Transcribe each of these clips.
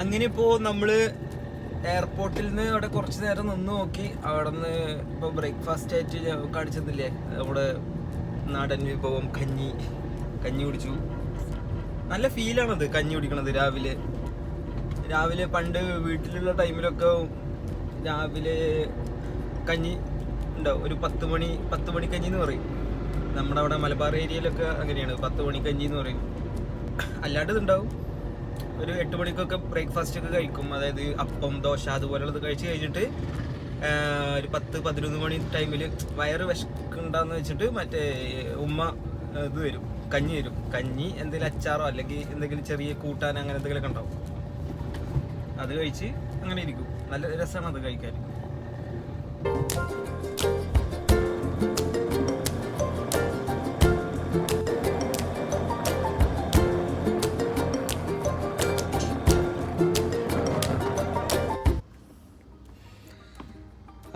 അങ്ങനെ ഇപ്പോൾ നമ്മൾ എയർപോർട്ടിൽ നിന്ന് അവിടെ കുറച്ച് നേരം നിന്ന് നോക്കി. അവിടെ നിന്ന് ഇപ്പോൾ ബ്രേക്ക്ഫാസ്റ്റ് ആയിട്ട് കാണിച്ചതില്ലേ നമ്മുടെ നാടൻ വിഭവം കഞ്ഞി കുടിച്ചു. നല്ല ഫീലാണത് കഞ്ഞി കുടിക്കണത്. രാവിലെ പണ്ട് വീട്ടിലുള്ള ടൈമിലൊക്കെ രാവിലെ കഞ്ഞി ഉണ്ടാവും. ഒരു 10 മണി കഞ്ഞി എന്ന് പറയും. നമ്മുടെ അവിടെ മലബാർ ഏരിയയിലൊക്കെ അങ്ങനെയാണ്, 10 മണി കഞ്ഞി എന്ന് പറയും. അല്ലാണ്ട് ഇതുണ്ടാവും. ഒരു 8 മണിക്കൊക്കെ ബ്രേക്ക്ഫാസ്റ്റ് ഒക്കെ കഴിക്കും. അതായത് അപ്പം, ദോശ അതുപോലെയുള്ളത് കഴിച്ച് കഴിഞ്ഞിട്ട് ഒരു 10-11 മണി ടൈമിൽ വയറ് വിശക്കുണ്ടാന്ന് വെച്ചിട്ട് മറ്റേ ഉമ്മ ഇത് വരും, കഞ്ഞി വരും. കഞ്ഞി എന്തെങ്കിലും അച്ചാറോ അല്ലെങ്കിൽ എന്തെങ്കിലും ചെറിയ കൂട്ടാൻ അങ്ങനെ എന്തെങ്കിലുമൊക്കെ ഉണ്ടാവും. അത് കഴിച്ച് അങ്ങനെ ഇരിക്കും. നല്ല രസമാണ് അത് കഴിക്കാൻ.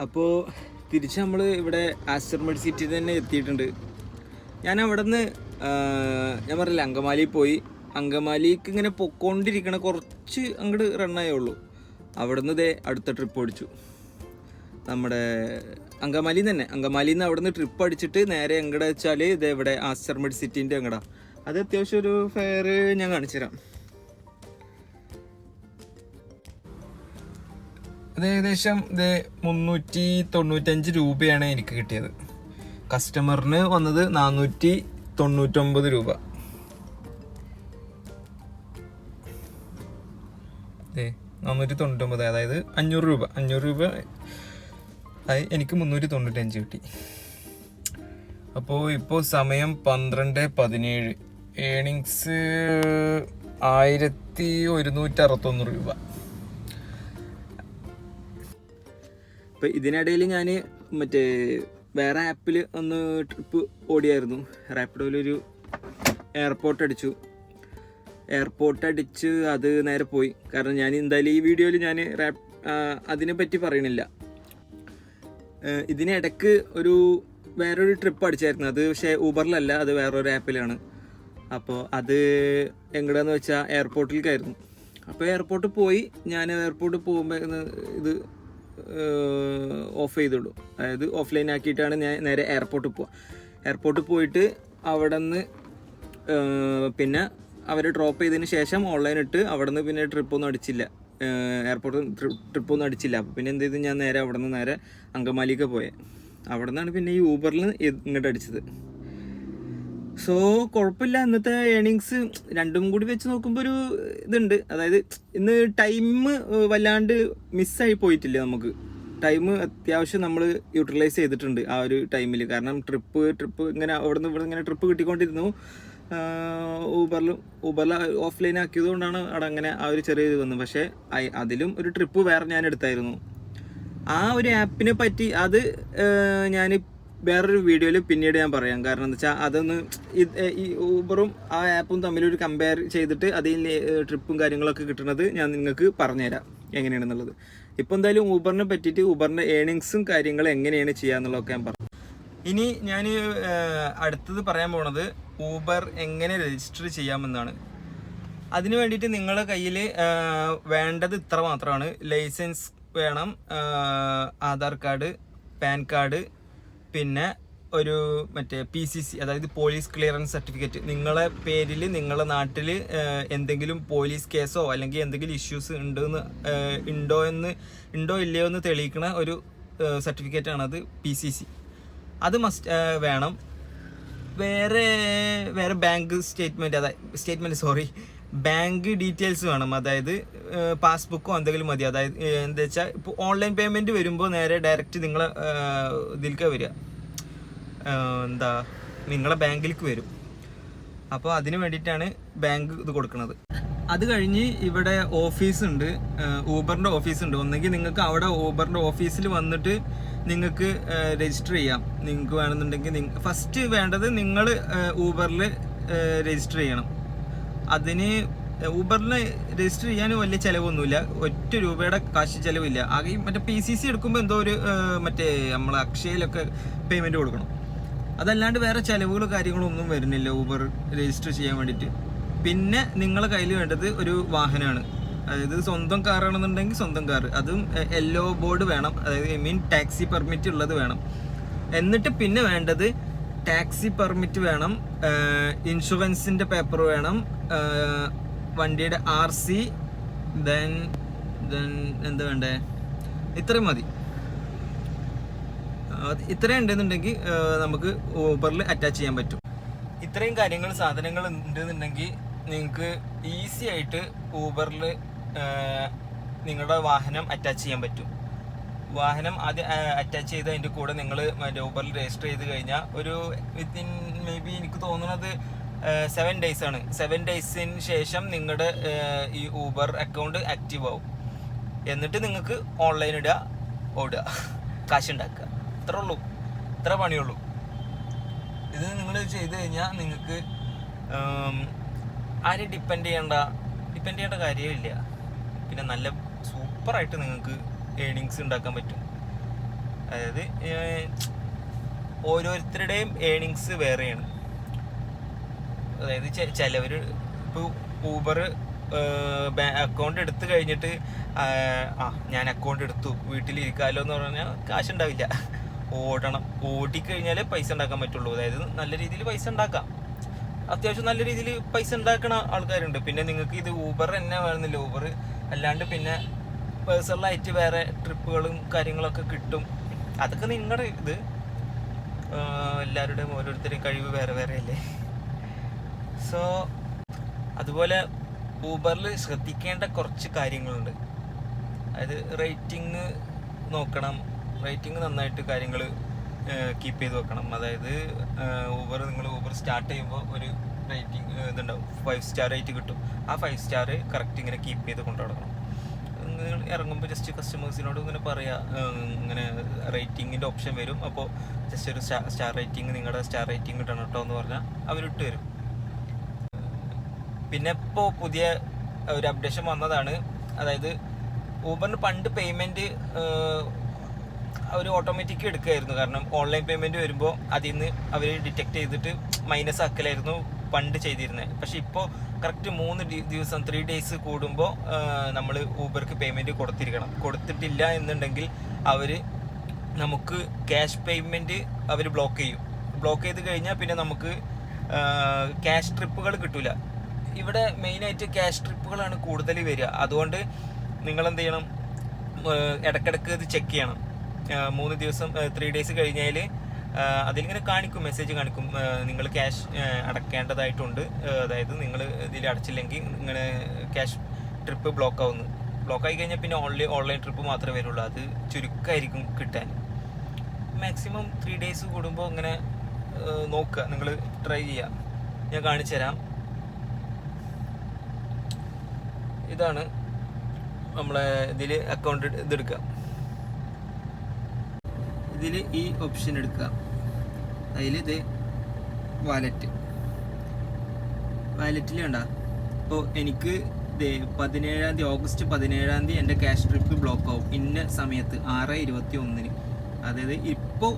അപ്പോൾ തിരിച്ച് നമ്മൾ ഇവിടെ ആസ്റ്റർമെഡ് സിറ്റി തന്നെ എത്തിയിട്ടുണ്ട്. ഞാൻ അവിടെ നിന്ന് ഞാൻ പറഞ്ഞില്ല അങ്കമാലി പോയി. അങ്കമാലിക്ക് ഇങ്ങനെ പൊക്കോണ്ടിരിക്കണ കുറച്ച് അങ്ങോട്ട് റണ്ണായേ ഉള്ളൂ. അവിടെ നിന്ന് ഇതേ അടുത്ത ട്രിപ്പ് അടിച്ചു. നമ്മുടെ അങ്കമാലിയിൽ നിന്ന് അവിടെ നിന്ന് ട്രിപ്പ് അടിച്ചിട്ട് നേരെ എങ്ങടെ വെച്ചാൽ ഇതേ ഇവിടെ ആസ്റ്റർമെഡ് സിറ്റീൻ്റെ എങ്ങടാ. അത് അത്യാവശ്യം ഒരു ഫെയർ ഞാൻ കാണിച്ചു തരാം. അത് ഏകദേശം ഇത് 395 രൂപയാണ് എനിക്ക് കിട്ടിയത്. കസ്റ്റമറിന് വന്നത് 499 രൂപ. 499, അതായത് 500 രൂപ ആയി. എനിക്ക് 395 കിട്ടി. അപ്പോൾ ഇപ്പോൾ സമയം 12:17. ഏണിങ്സ് 1161 രൂപ. അപ്പോൾ ഇതിനിടയിൽ ഞാൻ മറ്റേ വേറെ ആപ്പിൽ ഒന്ന് ട്രിപ്പ് ഓടിയായിരുന്നു. റാപ്പിഡോയിലൊരു എയർപോർട്ട് അടിച്ച് അത് നേരെ പോയി. കാരണം ഞാൻ എന്തായാലും ഈ വീഡിയോയിൽ ഞാൻ അതിനെപ്പറ്റി പറയണില്ല. ഇതിനിടയ്ക്ക് വേറൊരു ട്രിപ്പ് അടിച്ചായിരുന്നു. അത് പക്ഷേ ഊബറിലല്ല, അത് വേറൊരു ആപ്പിലാണ്. അപ്പോൾ അത് എങ്ങടെയാന്ന് വെച്ചാൽ എയർപോർട്ടിലേക്കായിരുന്നു. അപ്പോൾ എയർപോർട്ടിൽ പോയി. ഞാൻ എയർപോർട്ടിൽ പോകുമ്പോൾ ഇത് ഓഫ് ചെയ്തുള്ളൂ. അതായത് ഓഫ്ലൈൻ ആക്കിയിട്ടാണ് ഞാൻ നേരെ എയർപോർട്ടിൽ പോയിട്ട് അവിടെ നിന്ന് പിന്നെ അവർ ഡ്രോപ്പ് ചെയ്തതിന് ശേഷം ഓൺലൈൻ ഇട്ട് അവിടെ നിന്ന് പിന്നെ ട്രിപ്പൊന്നും അടിച്ചില്ല. എയർപോർട്ടിൽ ട്രിപ്പൊന്നും അടിച്ചില്ല. അപ്പോൾ പിന്നെ എന്ത് ചെയ്തു, ഞാൻ നേരെ അവിടെ നിന്ന് നേരെ അങ്കമാലിക്ക് പോയത്. അവിടെ നിന്നാണ് പിന്നെ ഈ ഊബറിൽ ഇങ്ങോട്ട് അടിച്ചത്. സോ കുഴപ്പമില്ല. ഇന്നത്തെ ഏണിങ്സ് രണ്ടും കൂടി വെച്ച് നോക്കുമ്പോൾ ഒരു ഇതുണ്ട്. അതായത് ഇന്ന് ടൈം വല്ലാണ്ട് മിസ്സായി പോയിട്ടില്ല. നമുക്ക് ടൈം അത്യാവശ്യം നമ്മൾ യൂട്ടിലൈസ് ചെയ്തിട്ടുണ്ട് ആ ഒരു ടൈമിൽ. കാരണം ട്രിപ്പ് ഇങ്ങനെ അവിടെ നിന്ന് ഇവിടെ ഇങ്ങനെ ട്രിപ്പ് കിട്ടിക്കൊണ്ടിരുന്നു. ഊബറിൽ ഓഫ്ലൈൻ ആക്കിയത് കൊണ്ടാണ് അവിടെ അങ്ങനെ ആ ഒരു ചെറിയ ഇത് വന്നത്. പക്ഷേ അതിലും ഒരു ട്രിപ്പ് വേറെ ഞാൻ എടുത്തായിരുന്നു. ആ ഒരു ആപ്പിനെ പറ്റി അത് ഞാൻ വേറൊരു വീഡിയോയിൽ പിന്നീട് ഞാൻ പറയാം. കാരണം എന്താ വെച്ചാൽ അതൊന്ന് ഈ ഊബറും ആ ആപ്പും തമ്മിലൊരു കമ്പയർ ചെയ്തിട്ട് അതിൽ ട്രിപ്പും കാര്യങ്ങളൊക്കെ കിട്ടുന്നത് ഞാൻ നിങ്ങൾക്ക് പറഞ്ഞുതരാം എങ്ങനെയാണെന്നുള്ളത്. ഇപ്പോൾ എന്തായാലും ഊബറിനെ പറ്റിയിട്ട് ഊബറിൻ്റെ ഏണിങ്സും കാര്യങ്ങളും എങ്ങനെയാണ് ചെയ്യാന്നുള്ളതൊക്കെ ഞാൻ പറഞ്ഞു. ഇനി ഞാൻ അടുത്തത് പറയാൻ പോണത് ഊബർ എങ്ങനെ രജിസ്റ്റർ ചെയ്യാമെന്നാണ്. അതിന് വേണ്ടിയിട്ട് നിങ്ങളുടെ കയ്യിൽ വേണ്ടത് ഇത്ര മാത്രമാണ്. ലൈസൻസ് വേണം, ആധാർ കാർഡ്, പാൻ കാർഡ്, പിന്നെ ഒരു മറ്റേ PCC, അതായത് പോലീസ് ക്ലിയറൻസ് സർട്ടിഫിക്കറ്റ്. നിങ്ങളെ പേരിൽ നിങ്ങളുടെ നാട്ടിൽ എന്തെങ്കിലും പോലീസ് കേസോ അല്ലെങ്കിൽ എന്തെങ്കിലും ഇഷ്യൂസ് ഉണ്ടോ ഇല്ലയോ എന്ന് തെളിയിക്കുന്ന ഒരു സർട്ടിഫിക്കറ്റാണത് PCC. അത് വേണം. വേറെ ബാങ്ക് ബാങ്ക് ഡീറ്റെയിൽസ് വേണം. അതായത് പാസ്ബുക്കോ എന്തെങ്കിലും മതി. അതായത് എന്താ വെച്ചാൽ ഇപ്പോൾ ഓൺലൈൻ പേയ്മെൻറ്റ് വരുമ്പോൾ നേരെ ഡയറക്റ്റ് നിങ്ങളെ ഇതിലേക്ക് വരിക, നിങ്ങളെ ബാങ്കിലേക്ക് വരും. അപ്പോൾ അതിന് വേണ്ടിയിട്ടാണ് ബാങ്ക് ഇത് കൊടുക്കുന്നത്. അത് കഴിഞ്ഞ് ഇവിടെ ഓഫീസുണ്ട്, ഊബറിൻ്റെ ഓഫീസുണ്ട്. ഒന്നെങ്കിൽ നിങ്ങൾക്ക് അവിടെ ഊബറിൻ്റെ ഓഫീസിൽ വന്നിട്ട് നിങ്ങൾക്ക് രജിസ്റ്റർ ചെയ്യാം. നിങ്ങൾക്ക് വേണമെന്നുണ്ടെങ്കിൽ ഫസ്റ്റ് വേണ്ടത് നിങ്ങൾ ഊബറിൽ രജിസ്റ്റർ ചെയ്യണം. അതിന് ഊബറിൽ രജിസ്റ്റർ ചെയ്യാൻ വലിയ ചിലവൊന്നുമില്ല. 1 രൂപയുടെ കാശ് ചിലവില്ല. ആകെ മറ്റേ PCC എടുക്കുമ്പോൾ എന്തോ ഒരു മറ്റേ നമ്മൾ അക്ഷയയിലൊക്കെ പേയ്മെൻറ്റ് കൊടുക്കണം. അതല്ലാണ്ട് വേറെ ചിലവുകൾ കാര്യങ്ങളൊന്നും വരുന്നില്ല ഊബർ രജിസ്റ്റർ ചെയ്യാൻ വേണ്ടിയിട്ട്. പിന്നെ നിങ്ങളുടെ കയ്യിൽ വേണ്ടത് ഒരു വാഹനമാണ്. അതായത് സ്വന്തം കാറാണെന്നുണ്ടെങ്കിൽ സ്വന്തം കാർ, അതും യെല്ലോ ബോർഡ് വേണം, അതായത് ടാക്സി പെർമിറ്റ് ഉള്ളത് വേണം. എന്നിട്ട് പിന്നെ വേണ്ടത് ടാക്സി പെർമിറ്റ് വേണം, ഇൻഷുറൻസിൻ്റെ പേപ്പർ വേണം, വണ്ടിയുടെ RC, ദെൻ എന്താ വേണ്ടേ, ഇത്രയും മതി. ഇത്രയും ഉണ്ടെന്നുണ്ടെങ്കിൽ നമുക്ക് ഊബറിൽ അറ്റാച്ച് ചെയ്യാൻ പറ്റും. ഇത്രയും കാര്യങ്ങൾ സാധനങ്ങൾ ഉണ്ടെന്നുണ്ടെങ്കിൽ നിങ്ങൾക്ക് ഈസി ആയിട്ട് ഊബറിൽ നിങ്ങളുടെ വാഹനം അറ്റാച്ച് ചെയ്യാൻ പറ്റും. വാഹനം ആദ്യം അറ്റാച്ച് ചെയ്ത് അതിൻ്റെ കൂടെ നിങ്ങൾ ഊബറിൽ രജിസ്റ്റർ ചെയ്ത് കഴിഞ്ഞാൽ ഒരു വിത്തിൻ മേ ബി എനിക്ക് തോന്നുന്നത് 7 days ആണ്. 7 daysന് ശേഷം നിങ്ങളുടെ ഈ ഊബർ അക്കൗണ്ട് ആക്റ്റീവ് ആവും. എന്നിട്ട് നിങ്ങൾക്ക് ഓൺലൈൻ ഇടുക, ഓടുക, കാശുണ്ടാക്കുക. ഇത്രേ ഉള്ളൂ, ഇത്ര പണിയുള്ളൂ. ഇത് നിങ്ങൾ ചെയ്ത് കഴിഞ്ഞാൽ നിങ്ങൾക്ക് ആരും ഡിപ്പെൻഡ് ചെയ്യേണ്ട കാര്യമില്ല. പിന്നെ നല്ല സൂപ്പറായിട്ട് നിങ്ങൾക്ക് ഏണിങ്സ് ഉണ്ടാക്കാൻ പറ്റും. അതായത് ഓരോരുത്തരുടെയും ഏണിങ്സ് വേറെയാണ്. അതായത് ചിലവർ ഇപ്പോൾ ഊബർ അക്കൗണ്ട് എടുത്തു കഴിഞ്ഞിട്ട് ഞാൻ അക്കൗണ്ട് എടുത്തു വീട്ടിലിരിക്കാമല്ലോ എന്ന് പറഞ്ഞാൽ കാശുണ്ടാവില്ല. ഓടിക്കഴിഞ്ഞാലേ പൈസ ഉണ്ടാക്കാൻ പറ്റുള്ളൂ. അതായത് നല്ല രീതിയിൽ പൈസ ഉണ്ടാക്കാം, അത്യാവശ്യം നല്ല രീതിയിൽ പൈസ ഉണ്ടാക്കുന്ന ആൾക്കാരുണ്ട്. പിന്നെ നിങ്ങൾക്ക് ഇത് ഊബർ തന്നെ വേണമെന്നില്ല. ഊബർ അല്ലാണ്ട് പിന്നെ പേഴ്സണലായിട്ട് വേറെ ട്രിപ്പുകളും കാര്യങ്ങളൊക്കെ കിട്ടും. അതൊക്കെ നിങ്ങളുടെ ഇത്, എല്ലാവരുടെയും ഓരോരുത്തരുടെയും കഴിവ് വേറെ വേറെ അല്ലേ. സോ അതുപോലെ ഊബറിൽ ശ്രദ്ധിക്കേണ്ട കുറച്ച് കാര്യങ്ങളുണ്ട്. അതായത് റേറ്റിംഗ് നോക്കണം. റേറ്റിംഗ് നന്നായിട്ട് കാര്യങ്ങൾ കീപ്പ് ചെയ്ത് വെക്കണം. അതായത് നിങ്ങൾ ഊബർ സ്റ്റാർട്ട് ചെയ്യുമ്പോൾ ഒരു റേറ്റിംഗ് ഇതുണ്ടാവും, 5 star റേറ്റ് കിട്ടും. ആ 5 star കറക്റ്റ് ഇങ്ങനെ കീപ്പ് ചെയ്ത് കൊണ്ടു നടക്കണം. നിങ്ങൾ ഇറങ്ങുമ്പോൾ ജസ്റ്റ് കസ്റ്റമേഴ്സിനോട് ഇങ്ങനെ പറയുക, ഇങ്ങനെ റേറ്റിങ്ങിൻ്റെ ഓപ്ഷൻ വരും. അപ്പോൾ ജസ്റ്റ് ഒരു സ്റ്റാർ റേറ്റിംഗ്, നിങ്ങളുടെ സ്റ്റാർ റേറ്റിംഗ് കിട്ടണം കേട്ടോ എന്ന് പറഞ്ഞാൽ അവരിട്ട് തരും. പിന്നെ ഇപ്പോൾ പുതിയ ഒരു അപ്ഡേഷൻ വന്നതാണ്. അതായത് ഊബറിന് പണ്ട് പേയ്മെൻറ്റ് അവർ ഓട്ടോമാറ്റിക് എടുക്കുമായിരുന്നു. കാരണം ഓൺലൈൻ പേയ്മെൻറ്റ് വരുമ്പോൾ അതിൽ നിന്ന് അവർ ഡിറ്റക്ട് ചെയ്തിട്ട് മൈനസ് ആക്കലായിരുന്നു പണ്ട് ചെയ്തിരുന്നത്. പക്ഷെ ഇപ്പോൾ കറക്റ്റ് 3 days കൂടുമ്പോൾ നമ്മൾ ഊബർക്ക് പേയ്മെൻറ്റ് കൊടുത്തിട്ടില്ല എന്നുണ്ടെങ്കിൽ അവർ നമുക്ക് ക്യാഷ് പേയ്മെൻറ്റ് അവർ ബ്ലോക്ക് ചെയ്ത് കഴിഞ്ഞാൽ പിന്നെ നമുക്ക് ക്യാഷ് ട്രിപ്പുകൾ കിട്ടില്ല. ഇവിടെ മെയിനായിട്ട് ക്യാഷ് ട്രിപ്പുകളാണ് കൂടുതൽ വരിക. അതുകൊണ്ട് നിങ്ങളെന്ത് ചെയ്യണം, ഇടയ്ക്കിടയ്ക്ക് ഇത് ചെക്ക് ചെയ്യണം. 3 days കഴിഞ്ഞാൽ അതിലിങ്ങനെ കാണിക്കും, മെസ്സേജ് കാണിക്കും, നിങ്ങൾ ക്യാഷ് അടയ്ക്കേണ്ടതായിട്ടുണ്ട്. അതായത് നിങ്ങൾ ഇതിൽ അടച്ചില്ലെങ്കിൽ ഇങ്ങനെ ക്യാഷ് ട്രിപ്പ് ബ്ലോക്കായി കഴിഞ്ഞാൽ പിന്നെ ഓൺലൈൻ ട്രിപ്പ് മാത്രമേ വരുള്ളൂ. അത് ചുരുക്കമായിരിക്കും കിട്ടാൻ. മാക്സിമം 3 days കൂടുമ്പോൾ ഇങ്ങനെ നോക്കുക, നിങ്ങൾ ട്രൈ ചെയ്യുക. ഞാൻ കാണിച്ചു തരാം. ഇതാണ് നമ്മളെ ഇതിൽ അക്കൗണ്ട് ഇതെടുക്കുക. ഇതിൽ ഈ ഓപ്ഷൻ എടുക്കുക. അതിൽ ഇത് വാലറ്റിൽ വേണ്ട. ഇപ്പോൾ എനിക്ക് ഓഗസ്റ്റ് 17 എൻ്റെ ക്യാഷ് ട്രിപ്പ് ബ്ലോക്ക് ആവും ഇന്ന സമയത്ത് 6:21. അതായത് ഇപ്പോൾ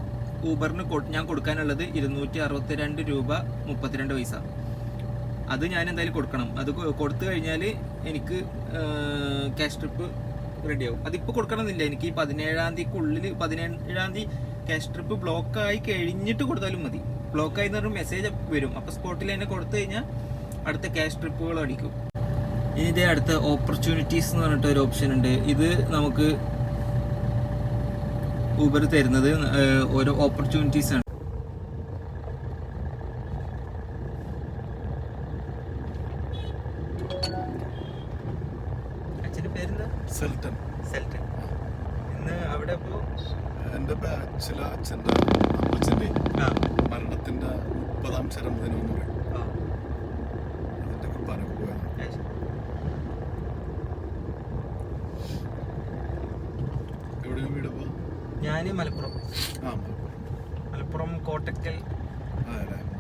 ഊബറിന് ഞാൻ കൊടുക്കാനുള്ളത് 262 രൂപ 32 പൈസ. അത് ഞാൻ എന്തായാലും കൊടുക്കണം. അത് കൊടുത്തു കഴിഞ്ഞാൽ എനിക്ക് ക്യാഷ് ട്രിപ്പ് റെഡിയാവും. അതിപ്പോൾ കൊടുക്കണമെന്നില്ല, എനിക്ക് ഈ 17 ക്യാഷ് ട്രിപ്പ് ബ്ലോക്കായി കഴിഞ്ഞിട്ട് കൊടുത്താലും മതി. ബ്ലോക്കായി എന്ന് പറഞ്ഞാൽ മെസ്സേജ് വരും. അപ്പോൾ സ്പോട്ടിൽ തന്നെ കൊടുത്തു കഴിഞ്ഞാൽ അടുത്ത ക്യാഷ് ട്രിപ്പുകൾ അടിക്കും. ഇനി ഇതേ അടുത്ത ഓപ്പർച്യൂണിറ്റീസ് എന്ന് പറഞ്ഞിട്ട് ഒരു ഓപ്ഷൻ ഉണ്ട്. ഇത് നമുക്ക് ഊബർ തരുന്നത് ഓരോ ഓപ്പർച്യൂണിറ്റീസ് ആണ്. അച്ഛൻ്റെ പേരെന്താ? സെൽട്ടൻ. ഇന്ന് അവിടെ ഇപ്പോൾ എൻ്റെ ബാച്ചിലെ അച്ഛൻ്റെ മരണത്തിൻ്റെ 30ാം ചരമദിനം എന്ന് പറയും. അതിൻ്റെ കുർബാനക്ക് പോയത്. എവിടെയാണ് വീട്? ഞാൻ മലപ്പുറം കോട്ടക്കൽ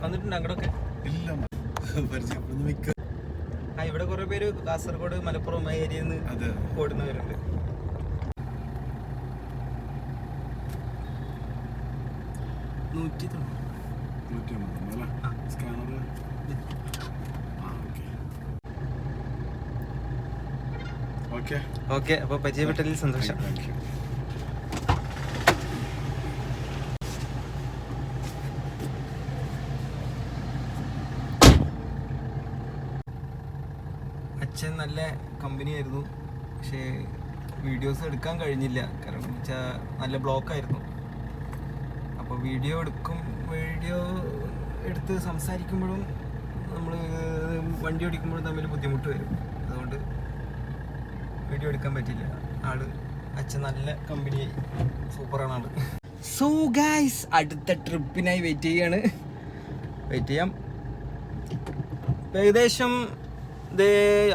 വന്നിട്ടുണ്ട്. അങ്ങോട്ടൊക്കെ ഇല്ല, പരിചയപ്പെടുന്ന മിക്ക. ഇവിടെ കുറെ പേര് കാസർഗോഡ് മലപ്പുറം ഏരിയയിൽ നിന്ന് ഓടുന്നവരുണ്ട്. ഓക്കെ ഓക്കെ, അപ്പോൾ പരിചയപ്പെട്ടതിൽ സന്തോഷം. Thank you. അച്ഛൻ നല്ല കമ്പനിയായിരുന്നു, പക്ഷേ വീഡിയോസ് എടുക്കാൻ കഴിഞ്ഞില്ല. കാരണം വെച്ചാൽ നല്ല ബ്ലോക്കായിരുന്നു. അപ്പോൾ വീഡിയോ എടുത്ത് സംസാരിക്കുമ്പോഴും നമ്മൾ വണ്ടി ഓടിക്കുമ്പോഴും തമ്മിൽ ബുദ്ധിമുട്ട് വരും. അതുകൊണ്ട് വീഡിയോ എടുക്കാൻ പറ്റില്ല. അച്ഛൻ നല്ല കമ്പനിയായി, സൂപ്പറാണ് ആള്. സോ ഗൈസ്, അടുത്ത ട്രിപ്പിനായി വെയിറ്റ് ചെയ്യാം. ഏകദേശം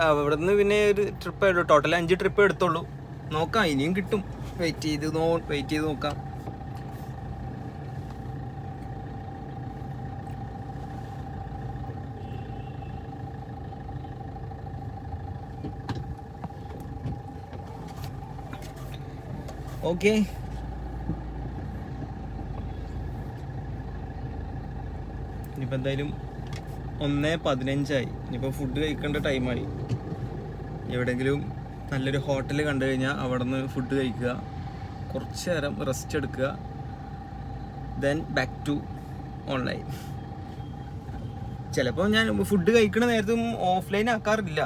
അവിടെ നിന്ന് പിന്നെ ഒരു ട്രിപ്പ് ആയിട്ടുള്ളൂ. ടോട്ടൽ 5 ട്രിപ്പ് എടുത്തുള്ളൂ. നോക്കാം, ഇനിയും കിട്ടും. വെയിറ്റ് ചെയ്ത് നോക്കാം. ഓക്കെ, ഇനിയിപ്പോൾ എന്തായാലും 1:15 ഇനിയിപ്പോൾ ഫുഡ് കഴിക്കേണ്ട ടൈമായി. എവിടെയെങ്കിലും നല്ലൊരു ഹോട്ടൽ കണ്ടു കഴിഞ്ഞാൽ അവിടെ നിന്ന് ഫുഡ് കഴിക്കുക, കുറച്ച് നേരം റെസ്റ്റ് എടുക്കുക, ദെൻ ബാക്ക് ടു ഓൺലൈൻ. ചിലപ്പോൾ ഞാൻ ഫുഡ് കഴിക്കണ നേരത്തും ഓഫ്ലൈൻ ആക്കാറില്ല.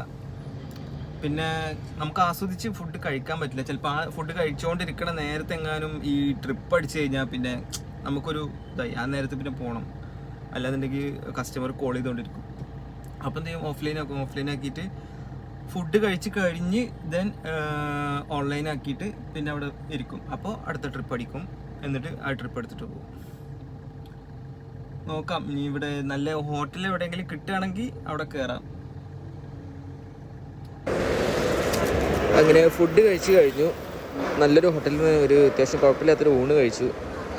പിന്നെ നമുക്ക് ആസ്വദിച്ച് ഫുഡ് കഴിക്കാൻ പറ്റില്ല. ചിലപ്പോൾ ആ ഫുഡ് കഴിച്ചുകൊണ്ടിരിക്കണ നേരത്തെ എങ്ങാനും ഈ ട്രിപ്പ് അടിച്ചു കഴിഞ്ഞാൽ പിന്നെ നമുക്കൊരു ഇതായി, ആ നേരത്തെ പിന്നെ പോകണം. അല്ലാന്നുണ്ടെങ്കിൽ കസ്റ്റമർ കോൾ ചെയ്തുകൊണ്ടിരിക്കും. അപ്പോൾ എന്ത് ചെയ്യും, ഓഫ്ലൈൻ ആക്കിയിട്ട് ഫുഡ് കഴിച്ച് കഴിഞ്ഞ് ദെൻ ഓൺലൈൻ ആക്കിയിട്ട് പിന്നെ അവിടെ ഇരിക്കും. അപ്പോൾ അടുത്ത ട്രിപ്പ് അടിക്കും, എന്നിട്ട് ആ ട്രിപ്പ് എടുത്തിട്ട് പോകും. നോക്കാം, ഇനി ഇവിടെ നല്ല ഹോട്ടൽ എവിടെയെങ്കിലും കിട്ടുകയാണെങ്കിൽ അവിടെ കയറാം. അങ്ങനെ ഫുഡ് കഴിച്ച് കഴിഞ്ഞു. നല്ലൊരു ഹോട്ടലിൽ നിന്ന് ഒരു അത്യാവശ്യം കുഴപ്പമില്ലാത്തൊരു ഊണ് കഴിച്ചു.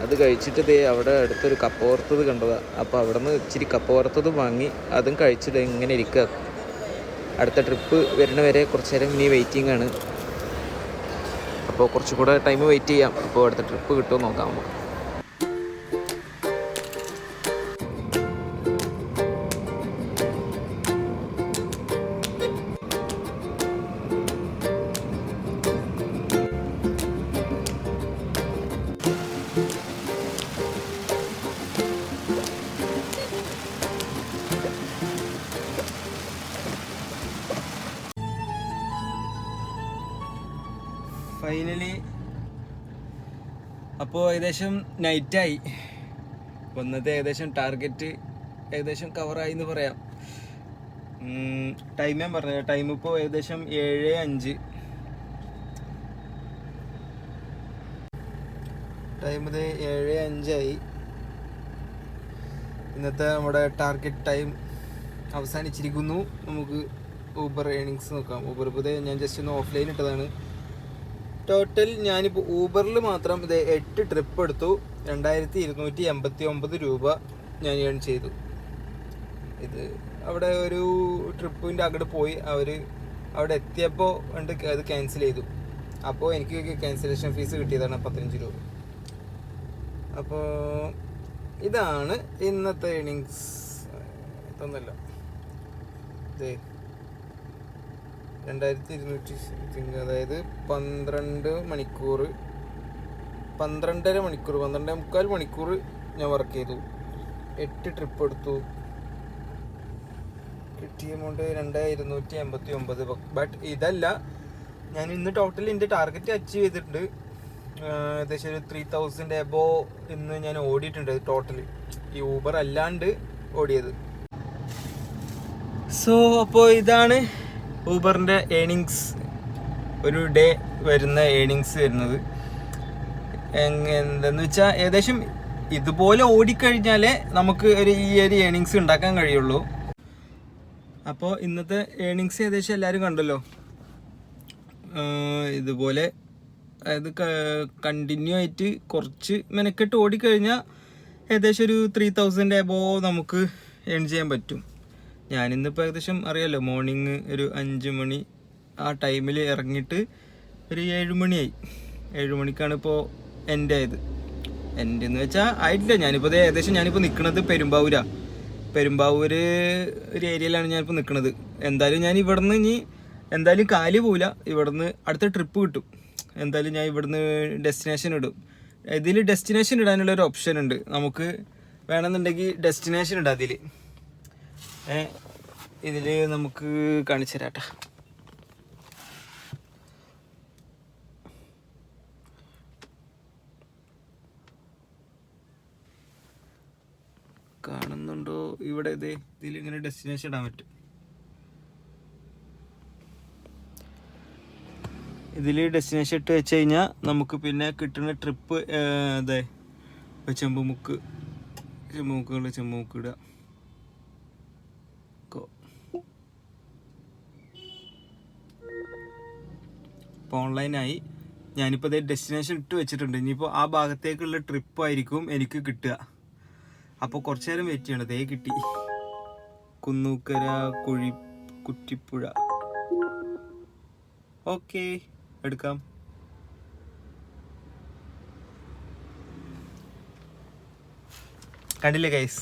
അത് കഴിച്ചിട്ട് അവിടെ അടുത്തൊരു കപ്പ വറുത്തത് കണ്ടതാണ്. അപ്പോൾ അവിടെ നിന്ന് ഇച്ചിരി കപ്പ വറുത്തത് വാങ്ങി അതും കഴിച്ചിട്ട് ഇങ്ങനെ ഇരിക്കുക. അടുത്ത ട്രിപ്പ് വരുന്ന വരെ കുറച്ച് നേരം ഇനി വെയിറ്റിംഗ് ആണ്. അപ്പോൾ കുറച്ചുകൂടെ ടൈം വെയിറ്റ് ചെയ്യാം. അപ്പോൾ അടുത്ത ട്രിപ്പ് കിട്ടുമോ നോക്കാം നമുക്ക്. ഫൈനലി അപ്പോൾ ഏകദേശം നൈറ്റായി. വന്നത് ഏകദേശം ടാർഗറ്റ് ഏകദേശം കവറായി എന്ന് പറയാം. ടൈം ഞാൻ പറഞ്ഞത്, ടൈം ഇപ്പോൾ ഏകദേശം 7:05. ടൈം ഇത് 7:05 ഇന്നത്തെ നമ്മുടെ ടാർഗറ്റ് ടൈം അവസാനിച്ചിരിക്കുന്നു. നമുക്ക് ഊബർ ഏണിങ്സ് നോക്കാം. ഊബർ ഇപ്പോൾ ഞാൻ ജസ്റ്റ് ഒന്ന് ഓഫ്ലൈൻ ഇട്ടതാണ്. ടോട്ടൽ ഞാനിപ്പോൾ ഊബറിൽ മാത്രം ഇത് 8 ട്രിപ്പ് എടുത്തു. 2289 രൂപ ഞാൻ ഏൺ ചെയ്തു. ഇത് അവിടെ ഒരു ട്രിപ്പിൻ്റെ അങ്ങോട്ട് പോയി അവിടെ എത്തിയപ്പോൾ അത് ക്യാൻസൽ ചെയ്തു. അപ്പോൾ എനിക്ക് ക്യാൻസലേഷൻ ഫീസ് കിട്ടിയതാണ് 15 രൂപ. അപ്പോൾ ഇതാണ് ഇന്നത്തെ ഏണിങ്സ്. ഇതൊന്നല്ല, ഇത് 2200 സംതിങ്, അതായത് 12 മണിക്കൂർ 12.5 മണിക്കൂർ 12.25 മണിക്കൂർ ഞാൻ വർക്ക് ചെയ്തു. 8 ട്രിപ്പ് എടുത്തു. കിട്ടിയ എമൗണ്ട് 2289. ബട്ട് ഇതല്ല, ഞാൻ ഇന്ന് ടോട്ടൽ എൻ്റെ ടാർഗറ്റ് അച്ചീവ് ചെയ്തിട്ടുണ്ട്. ഏകദേശം ഒരു 3000 എബോ ഇന്ന് ഞാൻ ഓടിയിട്ടുണ്ട് ടോട്ടൽ, ഈ ഊബർ അല്ലാണ്ട് ഓടിയത്. സോ അപ്പോൾ ഇതാണ് ഊബറിൻ്റെ ഏണിങ്സ്, ഒരു ഡേ വരുന്ന ഏണിങ്സ് വരുന്നത്. എന്തെന്ന് വെച്ചാൽ ഏകദേശം ഇതുപോലെ ഓടിക്കഴിഞ്ഞാലേ നമുക്ക് ഈ ഒരു ഏണിങ്സ് ഉണ്ടാക്കാൻ കഴിയുള്ളൂ. അപ്പോൾ ഇന്നത്തെ ഏണിങ്സ് ഏകദേശം എല്ലാവരും കണ്ടല്ലോ. ഇതുപോലെ അതായത് കണ്ടിന്യൂ ആയിട്ട് കുറച്ച് മെനക്കെട്ട് ഓടിക്കഴിഞ്ഞാൽ ഏകദേശം ഒരു 3000 എബോ നമുക്ക് ഏൺ ചെയ്യാൻ പറ്റും. ഞാനിന്നിപ്പോൾ ഏകദേശം അറിയാമല്ലോ, മോർണിംഗ് ഒരു 5 മണി ആ ടൈമിൽ ഇറങ്ങിയിട്ട് ഒരു 7 മണിയായി. 7 മണിക്കാണ് ഇപ്പോൾ എൻ്റെ ആയത്. എൻ്റെ എന്ന് വെച്ചാൽ ആയിട്ടില്ല. ഞാനിപ്പോൾ നിൽക്കുന്നത് പെരുമ്പാവൂർ ഒരു ഏരിയയിലാണ് ഞാനിപ്പോൾ നിൽക്കുന്നത്. എന്തായാലും ഞാൻ ഇവിടെ നിന്ന് ഇനി എന്തായാലും കാല് പോവില്ല. ഇവിടുന്ന് അടുത്ത ട്രിപ്പ് കിട്ടും. എന്തായാലും ഞാൻ ഇവിടുന്ന് ഡെസ്റ്റിനേഷൻ ഇടും. ഇതിൽ ഡെസ്റ്റിനേഷൻ ഇടാനുള്ളൊരു ഓപ്ഷൻ ഉണ്ട്. നമുക്ക് വേണമെന്നുണ്ടെങ്കിൽ ഡെസ്റ്റിനേഷൻ ഇടാം ഇതിൽ. ഇതിൽ നമുക്ക് കാണിച്ചു തരാട്ടാ. കാണുന്നുണ്ടോ ഇവിടെ? ഇതിലിങ്ങനെ ഡെസ്റ്റിനേഷൻ ഇടാൻ പറ്റും. ഇതിൽ ഡെസ്റ്റിനേഷൻ ഇട്ട് വെച്ച് കഴിഞ്ഞാൽ നമുക്ക് പിന്നെ കിട്ടുന്ന ട്രിപ്പ് അതെ ചെമ്പുമുക്ക് ഇടുക. ഇപ്പോൾ ഓൺലൈനായി ഞാനിപ്പോൾ ഇതേ ഡെസ്റ്റിനേഷൻ ഇട്ട് വെച്ചിട്ടുണ്ട്. ഇനിയിപ്പോൾ ആ ഭാഗത്തേക്കുള്ള ട്രിപ്പായിരിക്കും എനിക്ക് കിട്ടുക. അപ്പോൾ കുറച്ച് നേരം വെയിറ്റ് ചെയ്യണം. ദേ കിട്ടി, കുന്നൂക്കര കുറ്റിപ്പുഴ. ഓക്കെ, എടുക്കാം. കണ്ടില്ലേ ഗൈസ്,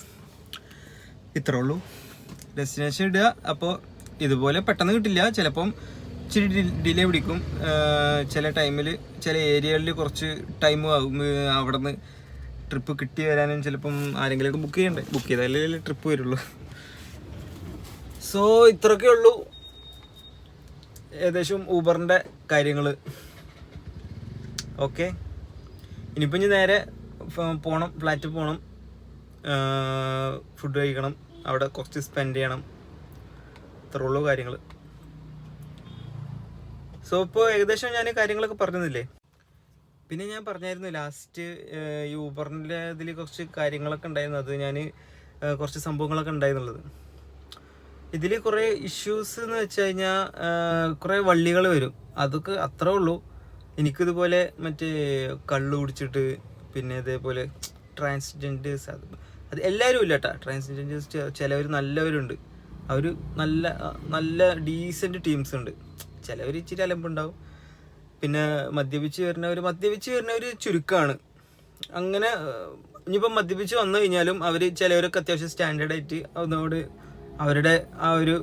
ഇത്രേ ഉള്ളൂ. ഡെസ്റ്റിനേഷൻ ഇടുക. അപ്പോൾ ഇതുപോലെ പെട്ടെന്ന് കിട്ടില്ല, ചിലപ്പം ഇച്ചിരി ഡിലേ പിടിക്കും. ചില ടൈമിൽ ചില ഏരിയകളിൽ കുറച്ച് ടൈം ആകും. അവിടെ നിന്ന് ട്രിപ്പ് കിട്ടി വരാനും ചിലപ്പം ആരെങ്കിലുമൊക്കെ ബുക്ക് ചെയ്താലേ ട്രിപ്പ് വരുള്ളൂ. സോ ഇത്രയൊക്കെ ഉള്ളൂ ഏകദേശം ഊബറിൻ്റെ കാര്യങ്ങൾ. ഓക്കെ, ഇനിയിപ്പോൾ ഇനി നേരെ പോകണം, ഫ്ലാറ്റിൽ പോകണം, ഫുഡ് കഴിക്കണം, അവിടെ കുറച്ച് സ്പെൻഡ് ചെയ്യണം. ഇത്രേ ഉള്ളൂ കാര്യങ്ങൾ. സോ ഇപ്പോൾ ഏകദേശം ഞാൻ കാര്യങ്ങളൊക്കെ പറഞ്ഞില്ലേ. പിന്നെ ഞാൻ പറഞ്ഞായിരുന്നു ലാസ്റ്റ് ഈ ഊബറിൻ്റെ ഇതിൽ കുറച്ച് കാര്യങ്ങളൊക്കെ ഉണ്ടായിരുന്നു. അത് ഞാൻ കുറച്ച് സംഭവങ്ങളൊക്കെ ഉണ്ടായിരുന്നുള്ളത്. ഇതിൽ കുറേ ഇഷ്യൂസ് എന്ന് വെച്ച് കഴിഞ്ഞാൽ കുറേ വള്ളികൾ വരും. അതൊക്കെ അത്രേ ഉള്ളൂ. എനിക്കിതുപോലെ മറ്റേ കള്ളു കുടിച്ചിട്ട് പിന്നെ ഇതേപോലെ ട്രാൻസ്ജെൻഡേഴ്സ് അത് എല്ലാവരും ഇല്ല കേട്ടോ. ട്രാൻസ്ജെൻഡേഴ്സ് ചിലവർ നല്ലവരുണ്ട്, അവർ നല്ല നല്ല ഡീസൻറ്റ് ടീംസ് ഉണ്ട്. ചിലവർ ഇച്ചിരി അലമ്പുണ്ടാവും. പിന്നെ മദ്യപിച്ച് വരുന്നവർ ചുരുക്കമാണ്. അങ്ങനെ ഇനിയിപ്പം മദ്യപിച്ച് വന്നു കഴിഞ്ഞാലും അവർ ചിലവരൊക്കെ അത്യാവശ്യം സ്റ്റാൻഡേർഡായിട്ട് അതിനോട് അവരുടെ ആ ഒരു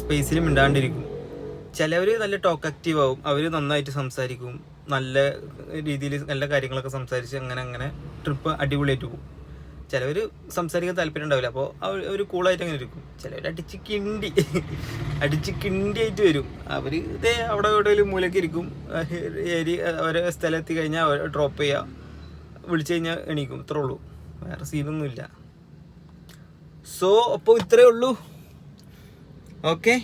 സ്പേസിൽ മിണ്ടാണ്ടിരിക്കും. ചിലവർ നല്ല ടോക്ക് ആക്റ്റീവ് ആവും, അവർ നന്നായിട്ട് സംസാരിക്കും, നല്ല രീതിയിൽ നല്ല കാര്യങ്ങളൊക്കെ സംസാരിച്ച് അങ്ങനെ ട്രിപ്പ് അടിപൊളിയായിട്ട് പോകും. ചിലവർ സംസാരിക്കാൻ താല്പര്യം ഉണ്ടാവില്ല, അപ്പോൾ അവർ കൂളായിട്ട് അങ്ങനെ ഇരിക്കും. ചിലവർ അടിച്ച് കിണ്ടിയായിട്ട് വരും. അവർ ഇതേ അവിടെ എവിടെയെങ്കിലും മൂലയ്ക്ക് ഇരിക്കും. ഓരോ സ്ഥലമെത്തി കഴിഞ്ഞാൽ അവർ ഡ്രോപ്പ് ചെയ്യുക, വിളിച്ചു കഴിഞ്ഞാൽ എണീക്കും. ഇത്രേ ഉള്ളൂ, വേറെ സീനൊന്നുമില്ല. സോ അപ്പോൾ ഇത്രയേ ഉള്ളൂ. ഓക്കെ,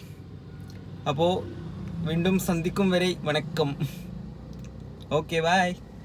അപ്പോൾ വീണ്ടും സന്ധിക്കും വരെ വണക്കം. Okay, by.